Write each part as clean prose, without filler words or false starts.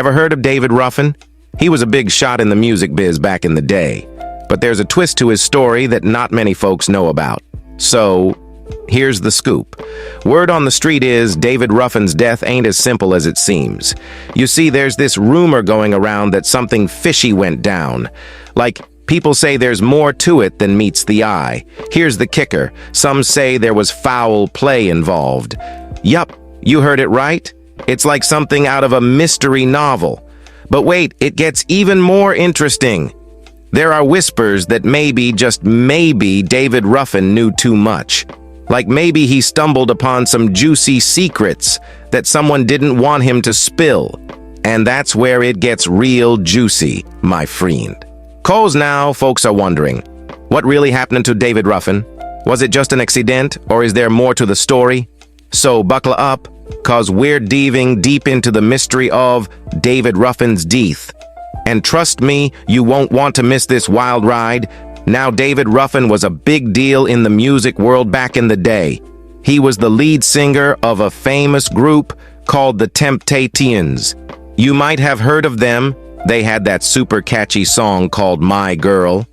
Ever heard of David Ruffin? He was a big shot in the music biz back in the day. But there's a twist to his story that not many folks know about. So, here's the scoop. Word on the street is David Ruffin's death ain't as simple as it seems. You see, there's this rumor going around that something fishy went down. Like, people say there's more to it than meets the eye. Here's the kicker. Some say there was foul play involved. Yup, you heard it right. It's like something out of a mystery novel. But wait, it gets even more interesting. There are whispers that maybe, just maybe, David Ruffin knew too much. Like maybe he stumbled upon some juicy secrets that someone didn't want him to spill. And that's where it gets real juicy, my friend. 'Cause now folks are wondering, what really happened to David Ruffin? Was it just an accident, or is there more to the story? So buckle up, 'cause we're diving deep into the mystery of David Ruffin's death. And trust me, you won't want to miss this wild ride. Now, David Ruffin was a big deal in the music world back in the day. He was the lead singer of a famous group called the Temptations. You might have heard of them. They had that super catchy song called My Girl.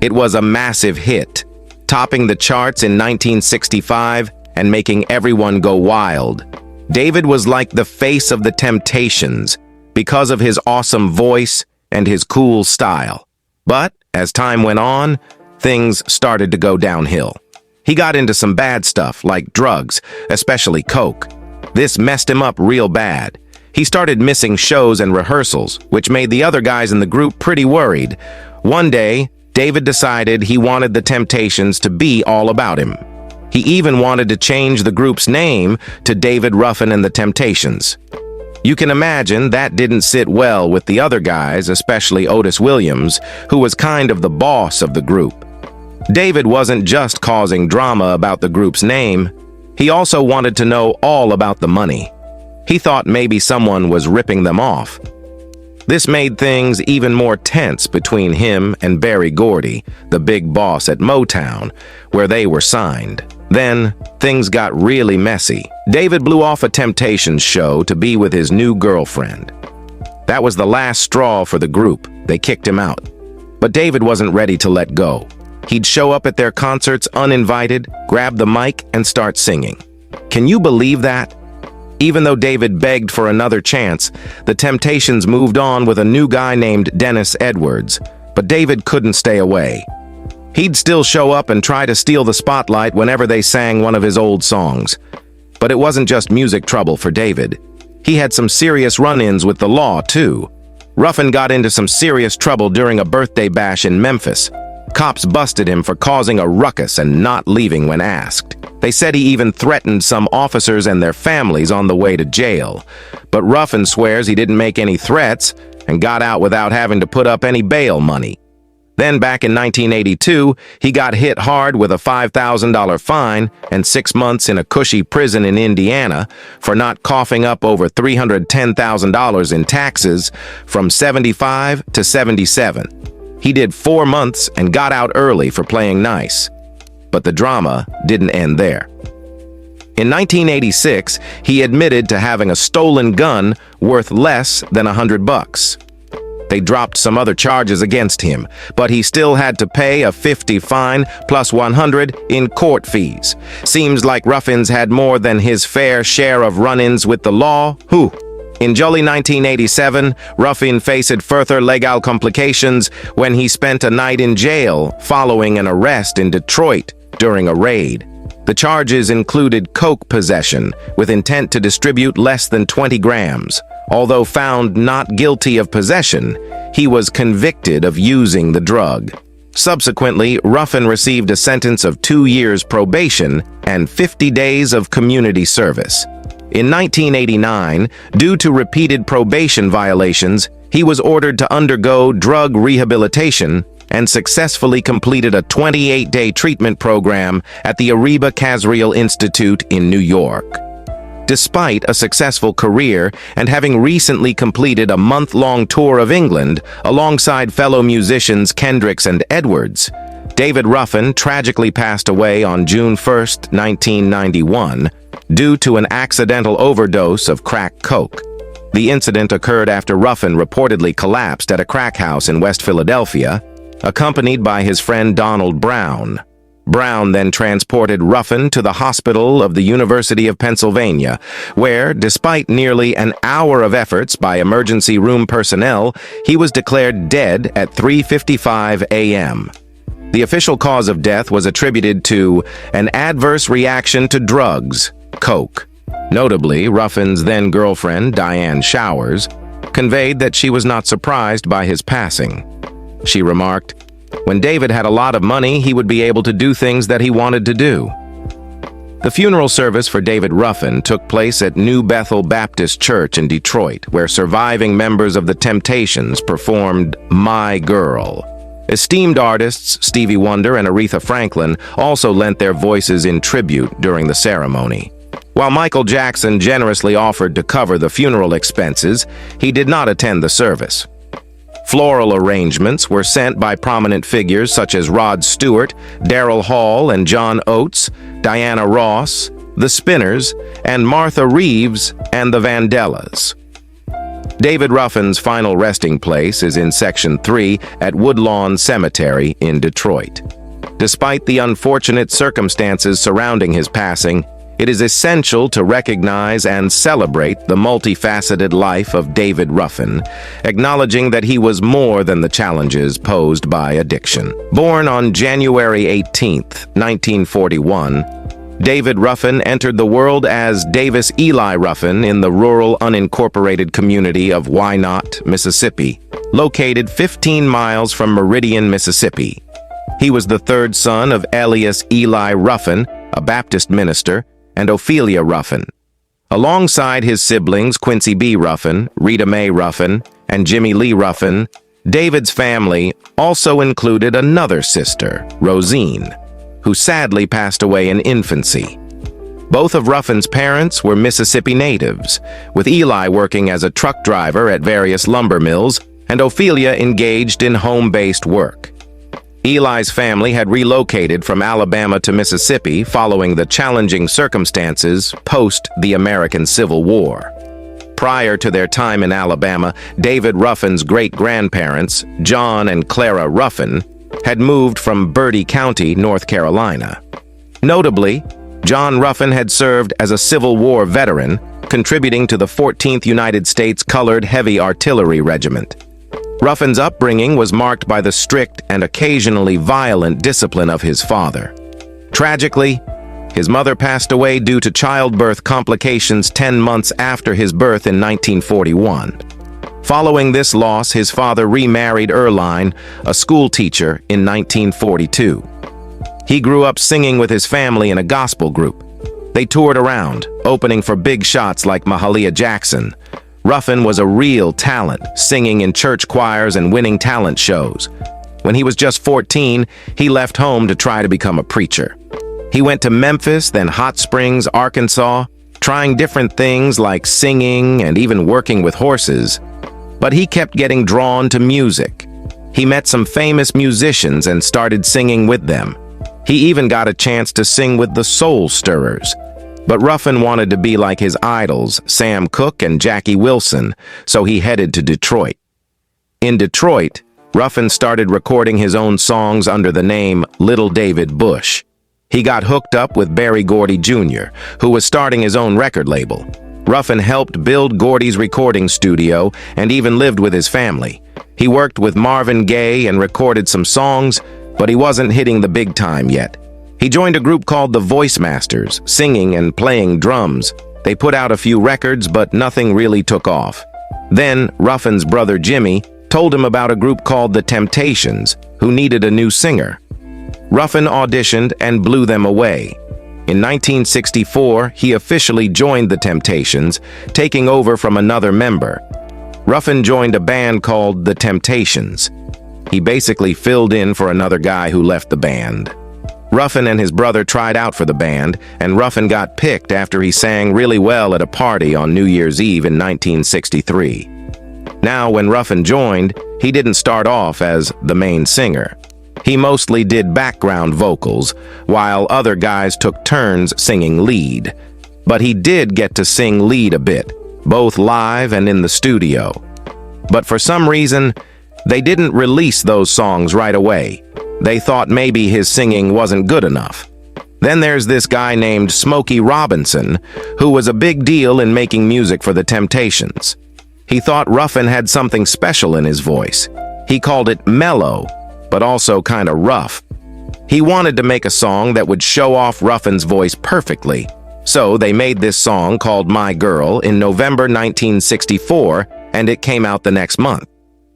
It was a massive hit, topping the charts in 1965 and making everyone go wild. David was like the face of the Temptations because of his awesome voice and his cool style. But as time went on, things started to go downhill. He got into some bad stuff like drugs, especially coke. This messed him up real bad. He started missing shows and rehearsals, which made the other guys in the group pretty worried. One day, David decided he wanted the Temptations to be all about him. He even wanted to change the group's name to David Ruffin and the Temptations. You can imagine that didn't sit well with the other guys, especially Otis Williams, who was kind of the boss of the group. David wasn't just causing drama about the group's name, he also wanted to know all about the money. He thought maybe someone was ripping them off. This made things even more tense between him and Berry Gordy, the big boss at Motown, where they were signed. Then, things got really messy. David blew off a Temptations show to be with his new girlfriend. That was the last straw for the group. They kicked him out. But David wasn't ready to let go. He'd show up at their concerts uninvited, grab the mic, and start singing. Can you believe that? Even though David begged for another chance, the Temptations moved on with a new guy named Dennis Edwards. But David couldn't stay away. He'd still show up and try to steal the spotlight whenever they sang one of his old songs. But it wasn't just music trouble for David. He had some serious run-ins with the law, too. Ruffin got into some serious trouble during a birthday bash in Memphis. Cops busted him for causing a ruckus and not leaving when asked. They said he even threatened some officers and their families on the way to jail. But Ruffin swears he didn't make any threats and got out without having to put up any bail money. Then back in 1982, he got hit hard with a $5,000 fine and 6 months in a cushy prison in Indiana for not coughing up over $310,000 in taxes from 75 to 77. He did 4 months and got out early for playing nice. But the drama didn't end there. In 1986, he admitted to having a stolen gun worth less than $100. They dropped some other charges against him, but he still had to pay a $50 fine plus $100 in court fees. Seems like Ruffin's had more than his fair share of run-ins with the law. In July 1987, Ruffin faced further legal complications when he spent a night in jail following an arrest in Detroit during a raid. The charges included coke possession with intent to distribute less than 20 grams. Although found not guilty of possession, he was convicted of using the drug. Subsequently, Ruffin received a sentence of 2 years probation and 50 days of community service. In 1989, due to repeated probation violations, he was ordered to undergo drug rehabilitation and successfully completed a 28-day treatment program at the Ariba Casriel Institute in New York. Despite a successful career and having recently completed a month-long tour of England alongside fellow musicians Kendricks and Edwards, David Ruffin tragically passed away on June 1, 1991, due to an accidental overdose of crack coke. The incident occurred after Ruffin reportedly collapsed at a crack house in West Philadelphia, accompanied by his friend Donald Brown. Brown then transported Ruffin to the hospital of the University of Pennsylvania, where, despite nearly an hour of efforts by emergency room personnel, he was declared dead at 3:55 a.m. The official cause of death was attributed to an adverse reaction to drugs, coke. Notably, Ruffin's then-girlfriend, Diane Showers, conveyed that she was not surprised by his passing. She remarked, "When David had a lot of money, he would be able to do things that he wanted to do." The funeral service for David Ruffin took place at New Bethel Baptist Church in Detroit, where surviving members of the Temptations performed "My Girl." Esteemed artists Stevie Wonder and Aretha Franklin also lent their voices in tribute during the ceremony. While Michael Jackson generously offered to cover the funeral expenses, he did not attend the service. Floral arrangements were sent by prominent figures such as Rod Stewart, Daryl Hall and John Oates, Diana Ross, the Spinners, and Martha Reeves and the Vandellas. David Ruffin's final resting place is in Section 3 at Woodlawn Cemetery in Detroit. Despite the unfortunate circumstances surrounding his passing, it is essential to recognize and celebrate the multifaceted life of David Ruffin, acknowledging that he was more than the challenges posed by addiction. Born on January 18, 1941, David Ruffin entered the world as Davis Eli Ruffin in the rural unincorporated community of Wynot, Mississippi, located 15 miles from Meridian, Mississippi. He was the third son of Elias Eli Ruffin, a Baptist minister, and Ophelia Ruffin. Alongside his siblings Quincy B. Ruffin, Rita Mae Ruffin, and Jimmy Lee Ruffin, David's family also included another sister, Rosine, who sadly passed away in infancy. Both of Ruffin's parents were Mississippi natives, with Eli working as a truck driver at various lumber mills and Ophelia engaged in home-based work. Eli's family had relocated from Alabama to Mississippi following the challenging circumstances post the American Civil War. Prior to their time in Alabama, David Ruffin's great-grandparents, John and Clara Ruffin, had moved from Bertie County, North Carolina. Notably, John Ruffin had served as a Civil War veteran, contributing to the 14th United States Colored Heavy Artillery Regiment. Ruffin's upbringing was marked by the strict and occasionally violent discipline of his father. Tragically, his mother passed away due to childbirth complications 10 months after his birth in 1941. Following this loss, his father remarried Erline, a school teacher, in 1942. He grew up singing with his family in a gospel group. They toured around, opening for big shots like Mahalia Jackson. Ruffin was a real talent, singing in church choirs and winning talent shows. When he was just 14, he left home to try to become a preacher. He went to Memphis, then Hot Springs, Arkansas, trying different things like singing and even working with horses. But he kept getting drawn to music. He met some famous musicians and started singing with them. He even got a chance to sing with the Soul Stirrers. But Ruffin wanted to be like his idols, Sam Cooke and Jackie Wilson, so he headed to Detroit. In Detroit, Ruffin started recording his own songs under the name Little David Bush. He got hooked up with Berry Gordy Jr., who was starting his own record label. Ruffin helped build Gordy's recording studio and even lived with his family. He worked with Marvin Gaye and recorded some songs, but he wasn't hitting the big time yet. He joined a group called the Voice Masters, singing and playing drums. They put out a few records, but nothing really took off. Then, Ruffin's brother Jimmy told him about a group called the Temptations, who needed a new singer. Ruffin auditioned and blew them away. In 1964, he officially joined the Temptations, taking over from another member. Ruffin joined a band called the Temptations. He basically filled in for another guy who left the band. Ruffin and his brother tried out for the band, and Ruffin got picked after he sang really well at a party on New Year's Eve in 1963. Now, when Ruffin joined, he didn't start off as the main singer. He mostly did background vocals, while other guys took turns singing lead. But he did get to sing lead a bit, both live and in the studio. But for some reason, they didn't release those songs right away. They thought maybe his singing wasn't good enough. Then there's this guy named Smokey Robinson, who was a big deal in making music for the Temptations. He thought Ruffin had something special in his voice. He called it mellow, but also kind of rough. He wanted to make a song that would show off Ruffin's voice perfectly. So they made this song called My Girl in November 1964, and it came out the next month.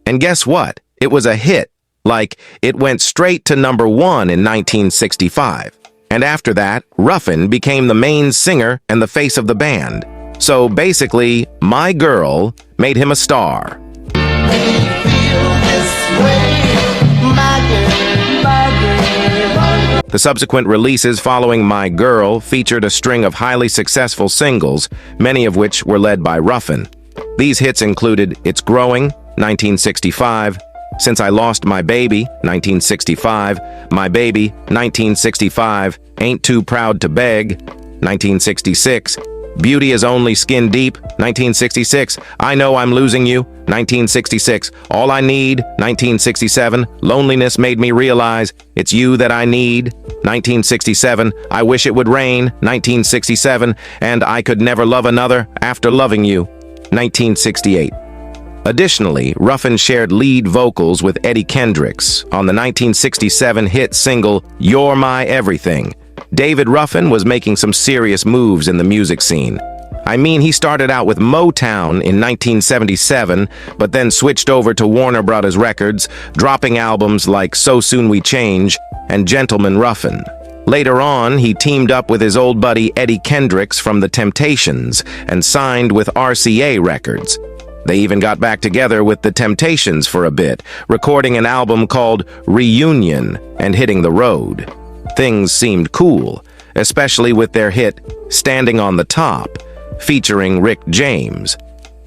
And guess what? It was a hit. Like, it went straight to #1 in 1965. And after that, Ruffin became the main singer and the face of the band. So basically, My Girl made him a star. The subsequent releases following My Girl featured a string of highly successful singles, many of which were led by Ruffin. These hits included It's Growing, 1965, Since I Lost My Baby, 1965, My Baby, 1965, Ain't Too Proud to Beg, 1966, Beauty is Only Skin Deep, 1966, I Know I'm Losing You, 1966, All I Need, 1967, Loneliness Made Me Realize, It's You That I Need, 1967, I Wish It Would Rain, 1967, and I Could Never Love Another After Loving You, 1968. Additionally, Ruffin shared lead vocals with Eddie Kendricks on the 1967 hit single You're My Everything. David Ruffin was making some serious moves in the music scene. I mean, he started out with Motown in 1977, but then switched over to Warner Brothers Records, dropping albums like So Soon We Change and Gentleman Ruffin. Later on, he teamed up with his old buddy Eddie Kendricks from The Temptations and signed with RCA Records. They even got back together with The Temptations for a bit, recording an album called Reunion and hitting the road. Things seemed cool, especially with their hit Standing on the Top, featuring Rick James.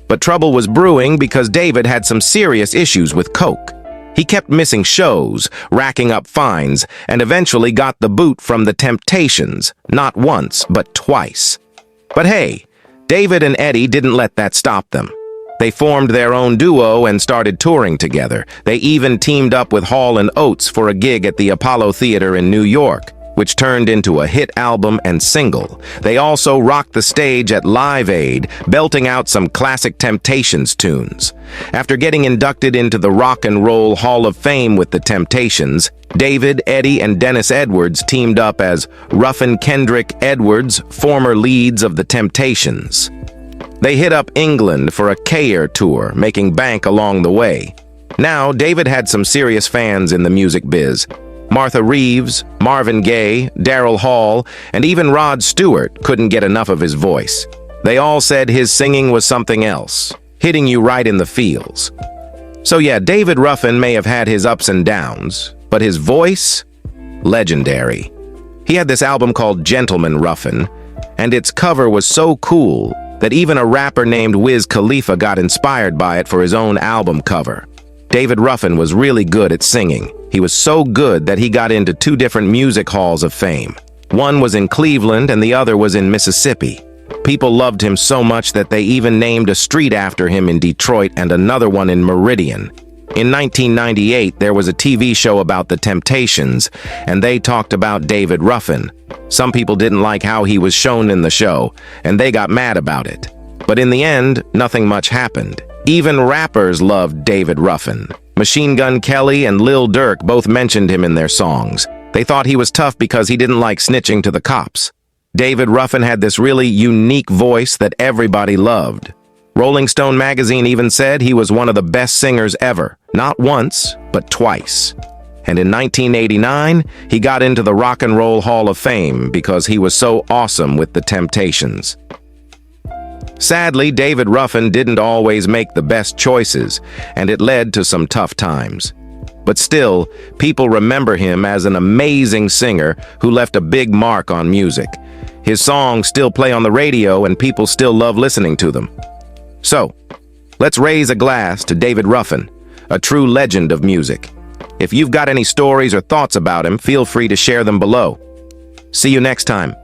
But trouble was brewing because David had some serious issues with coke. He kept missing shows, racking up fines, and eventually got the boot from The Temptations, not once, but twice. But hey, David and Eddie didn't let that stop them. They formed their own duo and started touring together. They even teamed up with Hall & Oates for a gig at the Apollo Theater in New York, which turned into a hit album and single. They also rocked the stage at Live Aid, belting out some classic Temptations tunes. After getting inducted into the Rock and Roll Hall of Fame with the Temptations, David, Eddie, and Dennis Edwards teamed up as Ruffin, Kendrick, Edwards, former leads of the Temptations. They hit up England for a K-Air tour, making bank along the way. Now, David had some serious fans in the music biz. Martha Reeves, Marvin Gaye, Daryl Hall, and even Rod Stewart couldn't get enough of his voice. They all said his singing was something else, hitting you right in the feels. So yeah, David Ruffin may have had his ups and downs, but his voice? Legendary. He had this album called Gentleman Ruffin, and its cover was so cool that even a rapper named Wiz Khalifa got inspired by it for his own album cover. David Ruffin was really good at singing. He was so good that he got into 2 different music halls of fame. One was in Cleveland and the other was in Mississippi. People loved him so much that they even named a street after him in Detroit and another one in Meridian. In 1998, there was a TV show about the Temptations, and they talked about David Ruffin. Some people didn't like how he was shown in the show, and they got mad about it. But in the end, nothing much happened. Even rappers loved David Ruffin. Machine Gun Kelly and Lil Durk both mentioned him in their songs. They thought he was tough because he didn't like snitching to the cops. David Ruffin had this really unique voice that everybody loved. Rolling Stone magazine even said he was one of the best singers ever, not once, but twice. And in 1989, he got into the Rock and Roll Hall of Fame because he was so awesome with the Temptations. Sadly, David Ruffin didn't always make the best choices, and it led to some tough times. But still, people remember him as an amazing singer who left a big mark on music. His songs still play on the radio and people still love listening to them. So, let's raise a glass to David Ruffin, a true legend of music. If you've got any stories or thoughts about him, feel free to share them below. See you next time.